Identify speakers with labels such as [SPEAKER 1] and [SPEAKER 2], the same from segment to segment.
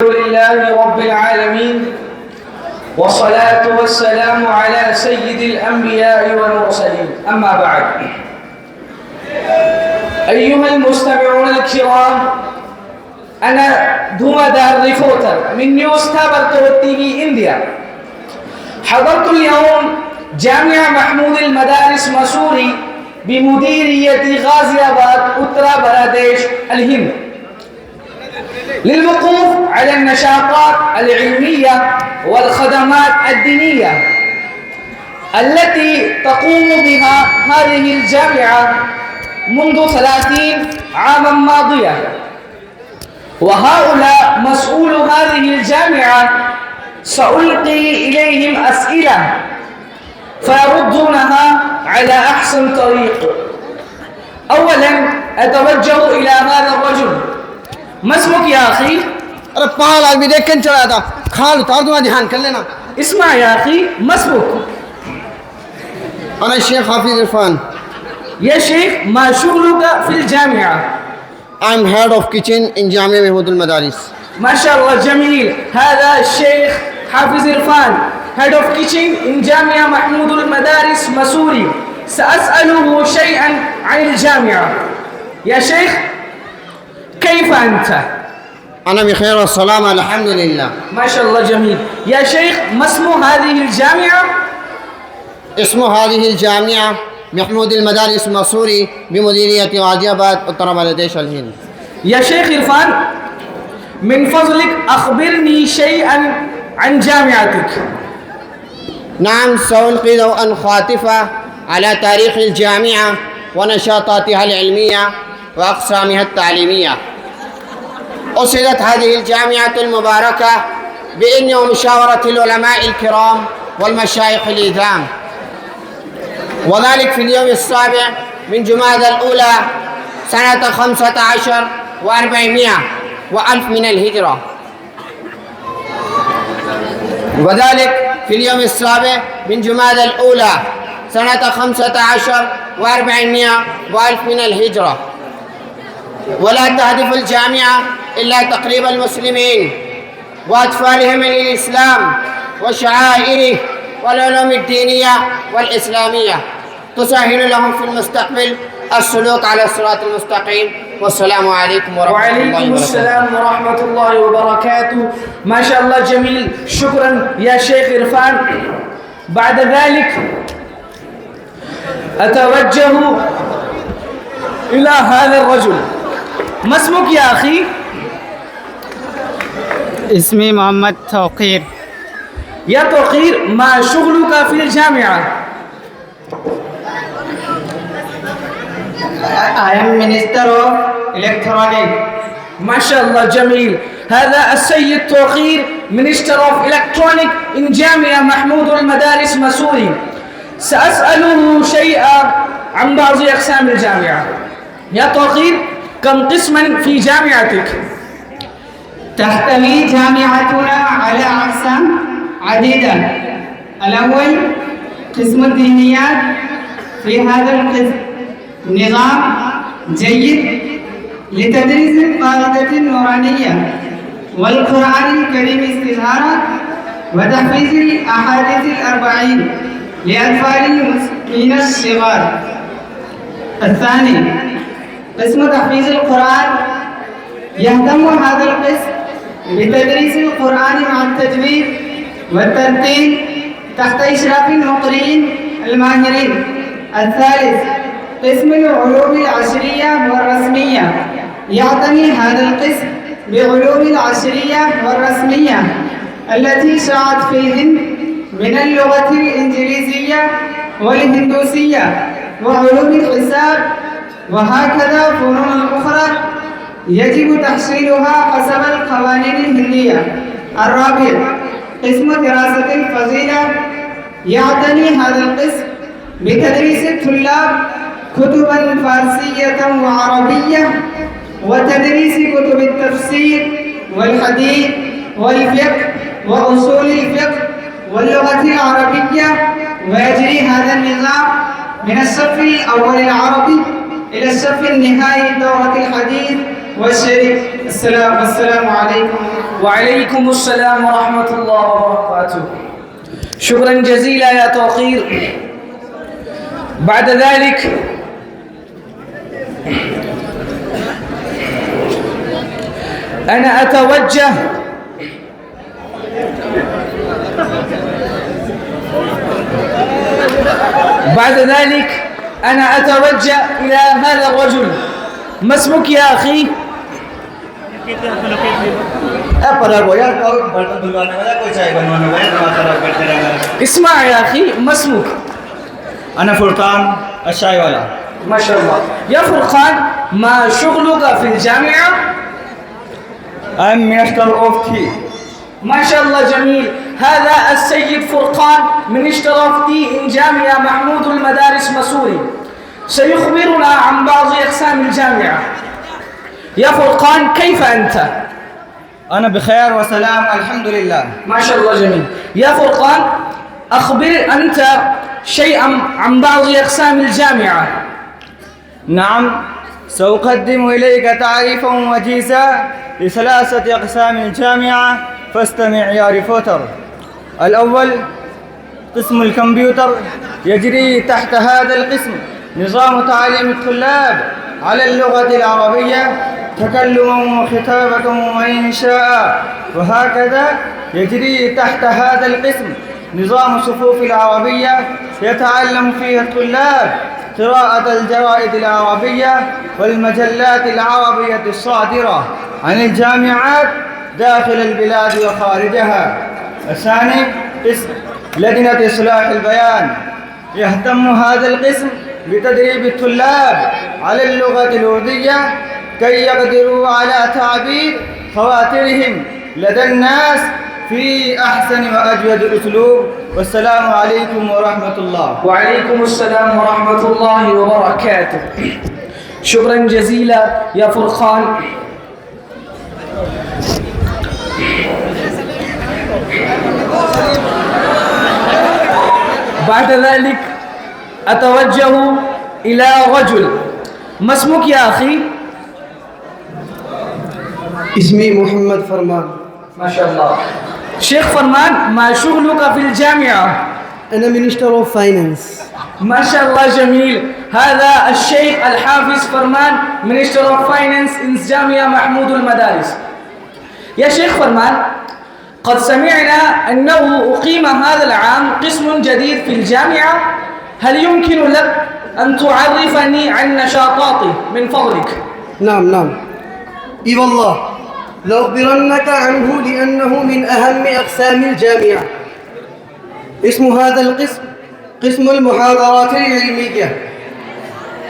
[SPEAKER 1] لله رب العالمين والصلاة والسلام على سيد الأنبياء والمرسلين أما بعد أيها المستمعون الكرام أنا دومدار ريفوتر من نيوز تابر تي في إنديا حضرت اليوم جامعة محمود المدارس مسوري بمديرية غازي آباد أتر برديش الهند للوقوف على النشاطات العلمية والخدمات الدينية التي تقوم بها هذه الجامعة منذ 30 عاما ماضية، وهؤلاء مسؤول هذه الجامعة سألقي إليهم أسئلة فيردونها على أحسن طريق. أولا أتوجه إلى هذا الرجل، ما اسمك يا أخي؟
[SPEAKER 2] अरे पागल आदमी देख के चला था खाल उतार दूंगा ध्यान कर लेना।
[SPEAKER 1] اسمع يا أخي، ما اسمك؟
[SPEAKER 2] أنا الشيخ حافظ عرفان.
[SPEAKER 1] يا شيخ ما شغلك في الجامعة؟
[SPEAKER 2] I'm head of kitchen in جامعة محمود المدارس.
[SPEAKER 1] ما شاء الله جميل. هذا الشيخ حافظ عرفان head of kitchen in جامعة محمود المدارس مسوري. سأسأله شيئا عن الجامعة. يا شيخ كيف أنت؟
[SPEAKER 2] أنا بخير والسلامة الحمد لله.
[SPEAKER 1] ما شاء الله جميل. يا شيخ ما اسم هذه الجامعة؟
[SPEAKER 2] اسم هذه الجامعة محمود المدارس مسوري بمديرية غازي آباد उत्तर प्रदेश الهند.
[SPEAKER 1] يا شيخ عرفان من فضلك أخبرني شيئا عن جامعتك.
[SPEAKER 2] نعم، سألقي ضوءا خاطفا على تاريخ الجامعة ونشاطاتها العلمية وأقسامها التعليمية. أسست هذه الجامعة المباركة بإذن ومشاورة العلماء الكرام والمشايخ الإعلام، وذلك في اليوم السابع من جمادى الأولى سنة 15 و400 وألف من الهجرة، وذلك في اليوم السابع من جمادى الأولى سنة 15 و400 وألف من الهجرة. ولا تهدف الجامعة إلا تقريب المسلمين وأطفالهم إلى الإسلام وشعائره والعلوم الدينية والإسلامية، تسهل لهم في المستقبل السلوك على الصراط المستقيم. والسلام عليكم ورحمة الله وبركاته.
[SPEAKER 1] وعليكم السلام ورحمة الله وبركاته. ما شاء الله جميل، شكرا يا شيخ عرفان. بعد ذلك أتوجه إلى هذا الرجل، ما اسمك يا أخي؟
[SPEAKER 3] اسمي محمد توقير.
[SPEAKER 1] يا توقير ما شغلك في الجامعة؟
[SPEAKER 3] I am Minister of Electronics.
[SPEAKER 1] ما شاء الله جميل. هذا السيد توقير Minister of Electronics in جامعة محمود المدارس مسوري. سأسأله شيئا عن بعض أقسام الجامعة. يا توقير كم قسما في جامعتك؟
[SPEAKER 3] تحتوي جامعتنا على أقسام عديدة. الأول قسم الدينيات. في هذا القسم نظام جيد لتدريس القاعدة النورانية والقرآن الكريم استظهارا وتحفيظ الأحاديث الأربعين لأطفال المسلمين الصغار. الثاني قسم تحفيظ القرآن. يهتم هذا القسم بتدريس القرآن مع التجويد والترتيل تحت إشراف المقرئين الماهرين. الثالث قسم العلوم العشرية والرسمية. يعتني هذا القسم بعلوم العشرية والرسمية التي شاعت في الهند من اللغة الإنجليزية والهندوسية وعلوم الحساب، وهكذا فنون أخرى يجب تحصيلها حسب القوانين الهندية. الرابع قسم دراسة الفضيلة. يعتني هذا القسم بتدريس الطلاب كتبا فارسية وعربية وتدريس كتب التفسير والحديث والفقه وأصول الفقه واللغة العربية. ويجري هذا النظام من الصف الأول العربي إلى الصف النهائي دورة الحديث والشريف. السلام عليكم.
[SPEAKER 1] وعليكم السلام ورحمة الله وبركاته. شكرا جزيلا يا توقير. بعد ذلك أنا أتوجه إلى هذا الرجل. ما اسمك يا أخي؟ اسمع يا أخي، ما اسمك؟
[SPEAKER 4] أنا فرقان الشايوالا.
[SPEAKER 1] ما شاء الله. يا فرقان، ما شغلك في الجامعة؟
[SPEAKER 4] I'm Minister of Tea.
[SPEAKER 1] ما شاء الله جميل. هذا السيد فرقان Minister of Tea in جامعة محمود المدارس مسوري، سيخبرنا عن بعض أقسام الجامعة. يا فرقان، كيف أنت؟
[SPEAKER 4] أنا بخير وسلام الحمد لله.
[SPEAKER 1] ما شاء الله جميل. يا فرقان، أخبر أنت شيئا عن بعض أقسام الجامعة.
[SPEAKER 4] نعم، سأقدم إليك تعريفا وجيزا لثلاثة أقسام الجامعة، فاستمع يا ريبورتر. الأول قسم الكمبيوتر، يجري تحت هذا القسم نظام تعليم الطلاب على اللغة العربية تكلما وخطابة وإنشاء، وهكذا يجري تحت هذا القسم نظام صفوف العربية يتعلم فيه الطلاب قراءة الجرائد العربية والمجلات العربية الصادرة عن الجامعات داخل البلاد وخارجها. الثاني قسم لجنة إصلاح البيان، يهتم هذا القسم بتدريب الطلاب على اللغة الأردية كي يقدروا على تعبير خواطرهم لدى الناس في أحسن وأجود أسلوب. والسلام عليكم ورحمة الله.
[SPEAKER 1] وعليكم السلام ورحمة الله وبركاته. شكرا جزيلا يا فرقان. بعد ذلك أتوجه إلى رجل. ما اسمك يا أخي؟
[SPEAKER 5] اسمي محمد فرمان.
[SPEAKER 1] ما شاء الله. شيخ فرمان، ما شغلك في الجامعة؟
[SPEAKER 5] أنا مينستر أوف فاينانس.
[SPEAKER 1] ما شاء الله جميل. هذا الشيخ الحافظ فرمان Minister of Finance in جامعة محمود المدارس. يا شيخ فرمان، قد سمعنا أنه أقيم هذا العام قسم جديد في الجامعة، هل يمكن لك أن تعرفني عن نشاطاته من فضلك؟
[SPEAKER 5] نعم إي والله، لأخبرنك عنه لأنه من أهم أقسام الجامعة. اسم هذا القسم قسم المحاضرات العلمية.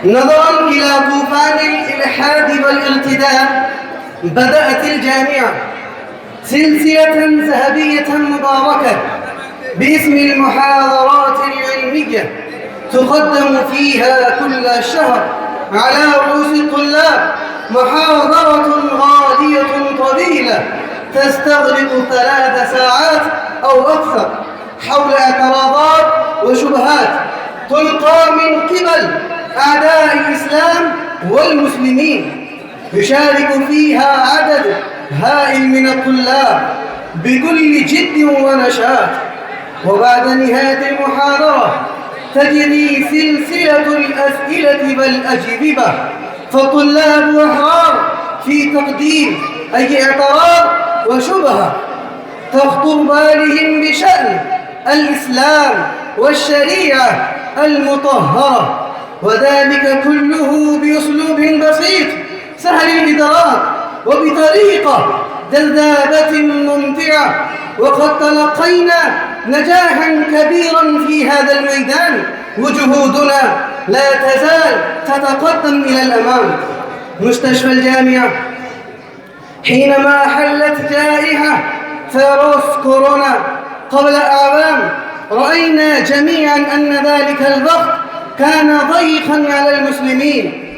[SPEAKER 5] نظرا إلى طوفان الإلحاد والارتداد، بدأت الجامعة سلسلة ذهبية مباركة باسم المحاضرات العلمية، تقدم فيها كل شهر على رؤوس الطلاب محاضرة غالية طويلة تستغرق 3 ساعات أو أكثر حول اعتراضات وشبهات تلقى من قبل أعداء الإسلام والمسلمين. يشارك فيها عدد هائل من الطلاب بكل جد ونشاط. وبعد نهاية المحاضرة تجري سلسلة الأسئلة والأجوبة، فالطلاب أحرار في تقديم أي اعتراض وشبهة تخطر بالهم بشأن الإسلام والشريعة المطهرة، وذلك كله بأسلوب بسيط سهل الإدراك وبطريقة جذابة ممتعة. وقد تلقينا نجاحا كبيرا في هذا الميدان، وجهودنا لا تزال تتقدم إلى الأمام. مستشفى الجامعة حينما حلت جائحة فيروس كورونا قبل أعوام، رأينا جميعا أن ذلك الضغط كان ضيقا على المسلمين،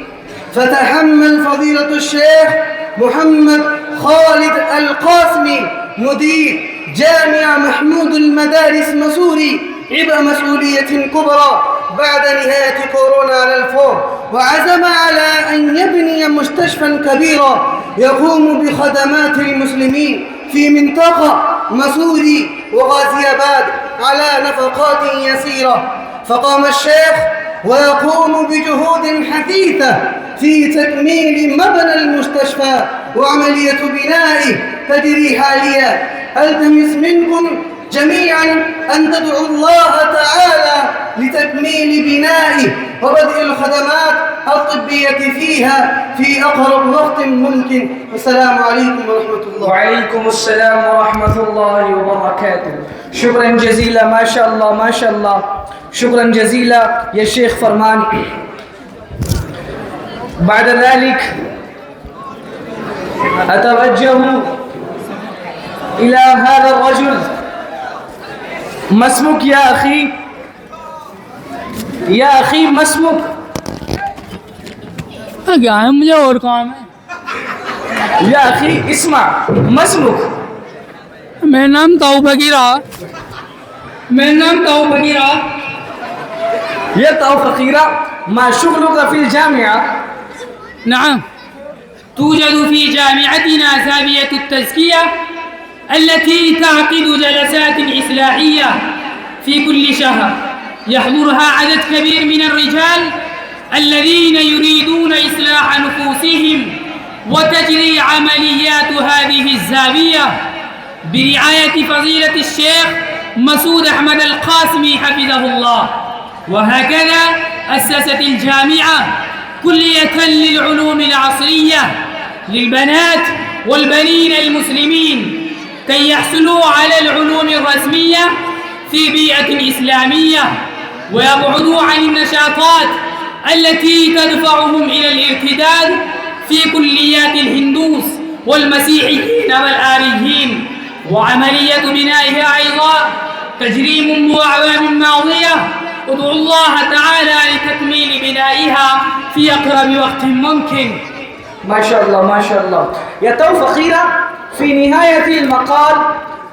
[SPEAKER 5] فتحمل فضيلة الشيخ محمد خالد القاسمي مدير جامعة محمود المدارس مسوري عبء مسؤولية كبرى بعد نهاية كورونا على الفور، وعزم على أن يبني مستشفى كبيرا يقوم بخدمات المسلمين في منطقة مسوري وغازي آباد على نفقات يسيرة، فقام الشيخ ويقوم بجهود حثيثة في تكميل مبنى المستشفى وعملية بنائه تجري حاليا. ألتمس منكم جميعا أن تدعوا الله تعالى لتكميل بنائه وبدء الخدمات الطبية فيها في أقرب وقت ممكن. السلام عليكم ورحمة الله.
[SPEAKER 1] وعليكم السلام ورحمة الله وبركاته. شكرا جزيلا، ما شاء الله ما شاء الله، شكرا جزيلا يا شيخ فرمان. بعد ذلك أتوجه إلى هذا الرجل. ما اسمك يا أخي؟ يا أخي ما اسمك؟
[SPEAKER 6] क्या है मुझे और काम है
[SPEAKER 1] يا أخي اسمع، ما اسمك؟
[SPEAKER 6] मेरा नाम ताऊ बगीरा
[SPEAKER 1] يا طاو فقيرة، ما شغلك في الجامعة؟
[SPEAKER 6] نعم توجد في جامعتنا زاوية التزكية التي تعقد جلسات إصلاحية في كل شهر يحضرها عدد كبير من الرجال الذين يريدون إصلاح نفوسهم، وتجري عمليات هذه الزاوية برعاية فضيلة الشيخ مسعود أحمد القاسمي حفظه الله. وهكذا أسست الجامعة كلية للعلوم العصرية للبنات والبنين المسلمين كي يحصلوا على العلوم الرسمية في بيئة إسلامية ويبعدوا عن النشاطات التي تدفعهم إلى الارتداد في كليات الهندوس والمسيحيين والآريين. وعملية بنائها أيضا تجري منذ أعوام ماضية. ادعو الله تعالى لتكميل بنائها في أقرب وقت ممكن.
[SPEAKER 1] ما شاء الله ما شاء الله. يا تو فقيرة، في نهاية المقال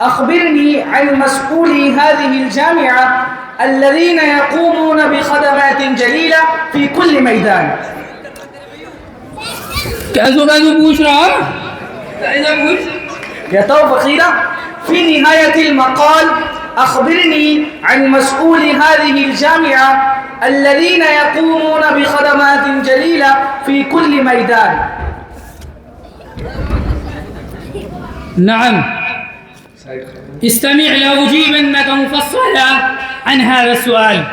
[SPEAKER 1] أخبرني عن مسؤولي هذه الجامعة الذين يقومون بخدمات جليلة في كل ميدان. يا تو فقيرة، في نهاية المقال أخبرني عن مسؤولي هذه الجامعة الذين يقومون بخدمات جليلة في كل ميدان.
[SPEAKER 6] نعم استمع لأجيبنك مفصلا عن هذا السؤال.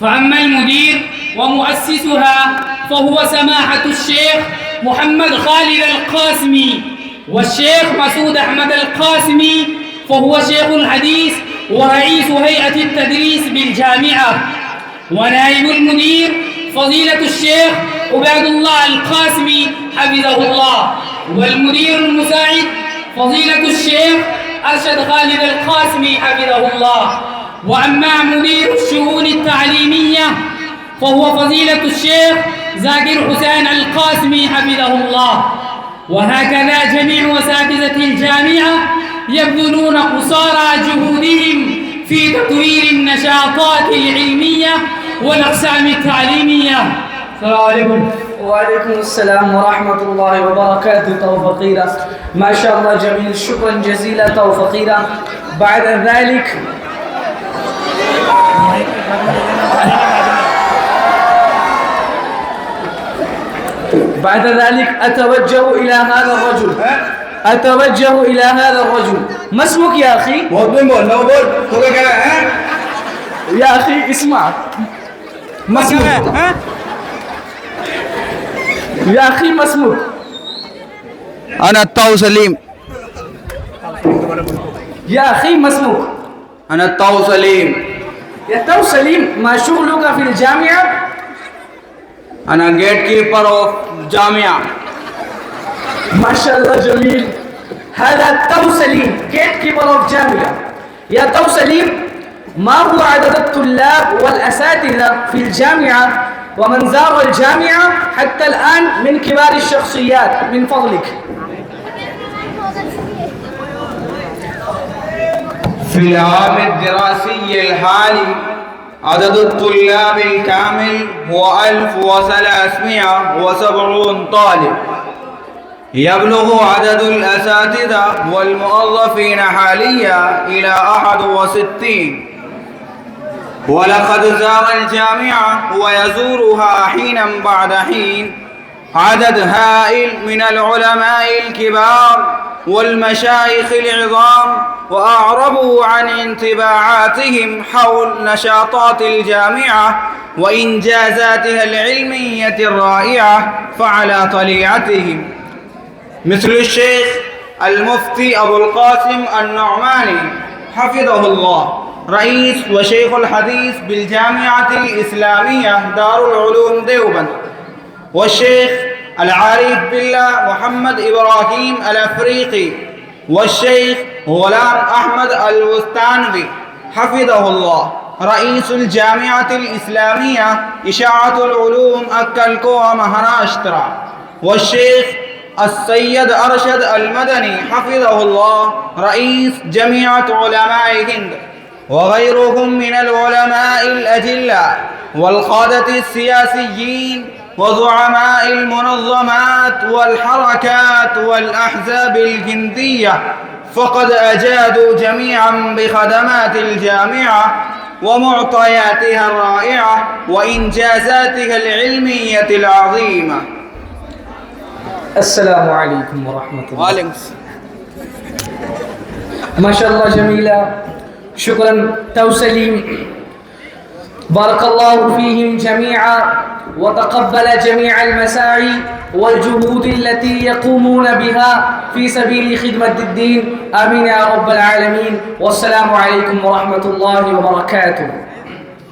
[SPEAKER 6] فأما المدير ومؤسسها فهو سماحة الشيخ محمد خالد القاسمي، والشيخ مسعود أحمد القاسمي فهو شيخ الحديث ورئيس هيئة التدريس بالجامعة. ونائب المدير فضيلة الشيخ عباد الله القاسمي حفظه الله. والمدير المساعد فضيلة الشيخ أرشد خالد القاسمي حفظه الله. وأما مدير الشؤون التعليمية فهو فضيلة الشيخ زاكر حسين القاسمي حفظه الله. وهكذا جميع أساتذة الجامعة يبذلون قصارى جهودهم في تطوير النشاطات العلمية والأقسام التعليمية. السلام عليكم.
[SPEAKER 1] وعليكم السلام ورحمة الله وبركاته. تو فقيرة، ما شاء الله جميل، شكرا جزيلا تو فقيرة. بعد ذلك أتوجه إلى هذا الرجل. ما اسمك يا أخي؟ يا أخي اسمع، ما اسمك؟ يا أخي ما اسمك؟
[SPEAKER 4] أنا الطاو سليم.
[SPEAKER 1] يا أخي ما اسمك؟
[SPEAKER 4] أنا الطاو سليم.
[SPEAKER 1] يا تو سليم، ما شغلك في الجامعة؟
[SPEAKER 4] أنا جيت كيبر أوف جامعة.
[SPEAKER 1] ما شاء الله جميل. هذا تو سليم جيت كيبر أوف جامعة. يا تو سليم، ما هو عدد الطلاب والأساتذة في الجامعة ومن زار الجامعة حتى الآن من كبار الشخصيات من فضلك؟
[SPEAKER 4] في العام الدراسي الحالي عدد الطلاب الكامل هو 1370 طالب. يبلغ عدد الأساتذة والموظفين حاليا إلى 61. ولقد زار الجامعة ويزورها حينا بعد حين عدد هائل من العلماء الكبار والمشايخ العظام، وأعربوا عن انطباعاتهم حول نشاطات الجامعة وإنجازاتها العلمية الرائعة فعلى طليعتهم، مثل الشيخ المفتي أبو القاسم النعماني حفظه الله، رئيس وشيخ الحديث بالجامعة الإسلامية دار العلوم ديوبند، والشيخ العارف بالله محمد إبراهيم الأفريقي، والشيخ غلام أحمد الوستانوي حفظه الله، رئيس الجامعة الإسلامية إشاعة العلوم أكلكوة مهاراشترا، والشيخ السيد أرشد المدني حفظه الله، رئيس جميع علماء هند، وغيرهم من العلماء الأجلاء والقادة السياسيين وزعماء المنظمات والحركات والأحزاب الهندية، فقد أجادوا جميعا بخدمات الجامعة ومعطياتها الرائعة وإنجازاتها العلمية العظيمة.
[SPEAKER 1] السلام عليكم ورحمة الله.
[SPEAKER 4] وعليكم السلام.
[SPEAKER 1] ما شاء الله جميلة. شكرا توسليم. بارك الله فيهم جميعا وتقبل جميع المساعي والجهود التي يقومون بها في سبيل خدمة الدين. آمين يا رب العالمين. والسلام عليكم ورحمة الله وبركاته.